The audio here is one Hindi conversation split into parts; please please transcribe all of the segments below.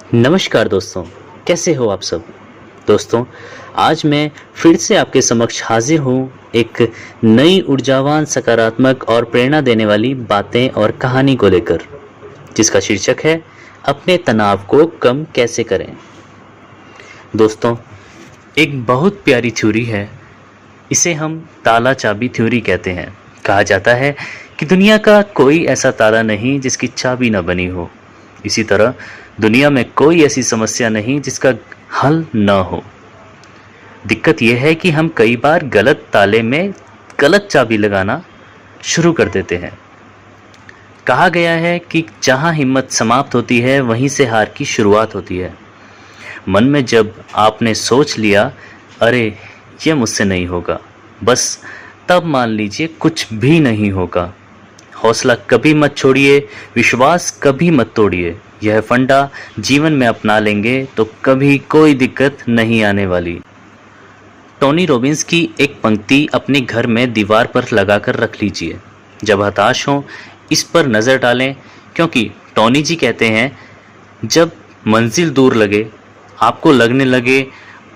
नमस्कार दोस्तों, कैसे हो आप सब। दोस्तों, आज मैं फिर से आपके समक्ष हाजिर हूँ एक नई ऊर्जावान, सकारात्मक और प्रेरणा देने वाली बातें और कहानी को लेकर, जिसका शीर्षक है अपने तनाव को कम कैसे करें। दोस्तों, एक बहुत प्यारी थ्योरी है, इसे हम ताला चाबी थ्योरी कहते हैं। कहा जाता है कि दुनिया का कोई ऐसा ताला नहीं जिसकी चाबी न बनी हो। इसी तरह दुनिया में कोई ऐसी समस्या नहीं जिसका हल न हो। दिक्कत यह है कि हम कई बार गलत ताले में गलत चाबी लगाना शुरू कर देते हैं। कहा गया है कि जहां हिम्मत समाप्त होती है वहीं से हार की शुरुआत होती है। मन में जब आपने सोच लिया, अरे ये मुझसे नहीं होगा, बस तब मान लीजिए कुछ भी नहीं होगा। हौसला कभी मत छोड़िए, विश्वास कभी मत तोड़िए। यह फंडा जीवन में अपना लेंगे तो कभी कोई दिक्कत नहीं आने वाली। टोनी रॉबिन्स की एक पंक्ति अपने घर में दीवार पर लगाकर रख लीजिए। जब हताश हों, इस पर नज़र डालें, क्योंकि टोनी जी कहते हैं, जब मंजिल दूर लगे, आपको लगने लगे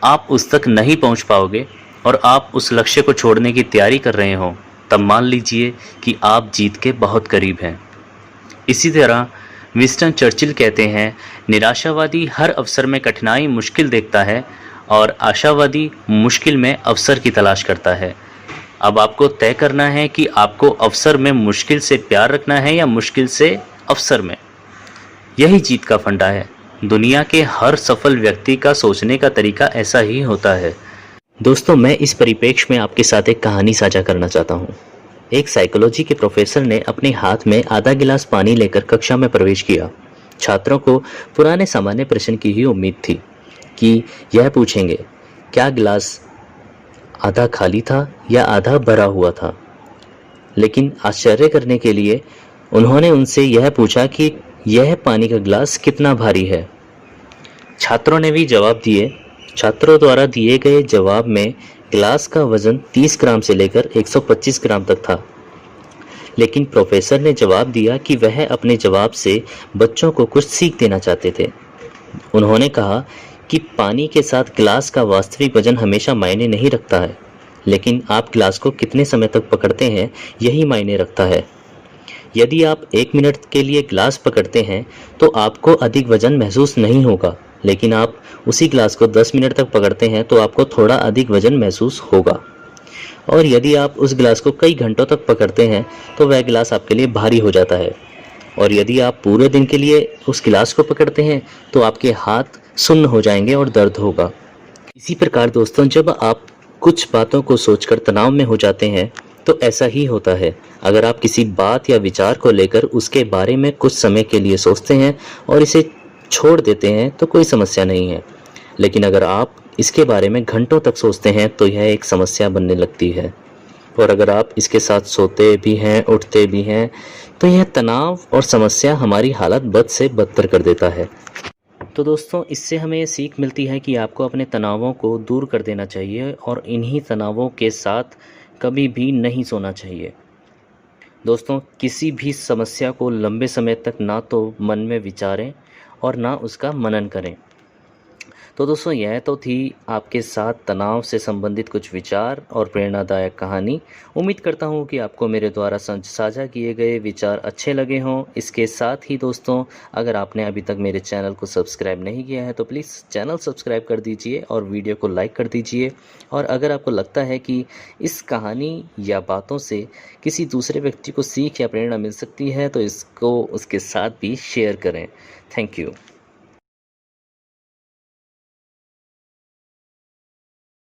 आप उस तक नहीं पहुंच पाओगे और आप उस लक्ष्य को छोड़ने की तैयारी कर रहे हो, तब मान लीजिए कि आप जीत के बहुत करीब हैं। इसी तरह विंस्टन चर्चिल कहते हैं, निराशावादी हर अवसर में कठिनाई मुश्किल देखता है और आशावादी मुश्किल में अवसर की तलाश करता है। अब आपको तय करना है कि आपको अवसर में मुश्किल से प्यार रखना है या मुश्किल से अवसर में। यही जीत का फंडा है। दुनिया के हर सफल व्यक्ति का सोचने का तरीका ऐसा ही होता है। दोस्तों, मैं इस परिप्रेक्ष्य में आपके साथ एक कहानी साझा करना चाहता हूँ। एक साइकोलॉजी के प्रोफेसर ने अपने हाथ में आधा गिलास पानी लेकर कक्षा में प्रवेश किया। छात्रों को पुराने सामान्य प्रश्न की ही उम्मीद थी कि यह पूछेंगे, क्या गिलास आधा खाली था या आधा भरा हुआ था। लेकिन आश्चर्य करने के लिए उन्होंने उनसे यह पूछा कि यह पानी का गिलास कितना भारी है। छात्रों ने भी जवाब दिए। छात्रों द्वारा दिए गए जवाब में गिलास का वजन 30 ग्राम से लेकर 125 ग्राम तक था। लेकिन प्रोफेसर ने जवाब दिया कि वह अपने जवाब से बच्चों को कुछ सीख देना चाहते थे। उन्होंने कहा कि पानी के साथ गिलास का वास्तविक वजन हमेशा मायने नहीं रखता है, लेकिन आप गिलास को कितने समय तक पकड़ते हैं यही मायने रखता है। यदि आप 1 मिनट के लिए गिलास पकड़ते हैं तो आपको अधिक वजन महसूस नहीं होगा, लेकिन आप उसी गिलास को 10 मिनट तक पकड़ते हैं तो आपको थोड़ा अधिक वजन महसूस होगा। और यदि आप उस गिलास को कई घंटों तक पकड़ते हैं तो वह गिलास आपके लिए भारी हो जाता है। और यदि आप पूरे दिन के लिए उस गिलास को पकड़ते हैं तो आपके हाथ सुन्न हो जाएंगे और दर्द होगा। इसी प्रकार दोस्तों, जब आप कुछ बातों को सोचकर तनाव में हो जाते हैं तो ऐसा ही होता है। अगर आप किसी बात या विचार को लेकर उसके बारे में कुछ समय के लिए सोचते हैं और इसे छोड़ देते हैं तो कोई समस्या नहीं है, लेकिन अगर आप इसके बारे में घंटों तक सोचते हैं तो यह एक समस्या बनने लगती है। और अगर आप इसके साथ सोते भी हैं, उठते भी हैं, तो यह तनाव और समस्या हमारी हालत बद से बदतर कर देता है। तो दोस्तों, इससे हमें ये सीख मिलती है कि आपको अपने तनावों को दूर कर देना चाहिए और इन्हीं तनावों के साथ कभी भी नहीं सोना चाहिए। दोस्तों, किसी भी समस्या को लंबे समय तक ना तो मन में विचारें और ना उसका मनन करें। तो दोस्तों, यह तो थी आपके साथ तनाव से संबंधित कुछ विचार और प्रेरणादायक कहानी। उम्मीद करता हूँ कि आपको मेरे द्वारा साझा किए गए विचार अच्छे लगे हों। इसके साथ ही दोस्तों, अगर आपने अभी तक मेरे चैनल को सब्सक्राइब नहीं किया है तो प्लीज़ चैनल सब्सक्राइब कर दीजिए और वीडियो को लाइक कर दीजिए। और अगर आपको लगता है कि इस कहानी या बातों से किसी दूसरे व्यक्ति को सीख या प्रेरणा मिल सकती है तो इसको उसके साथ भी शेयर करें। Thank you.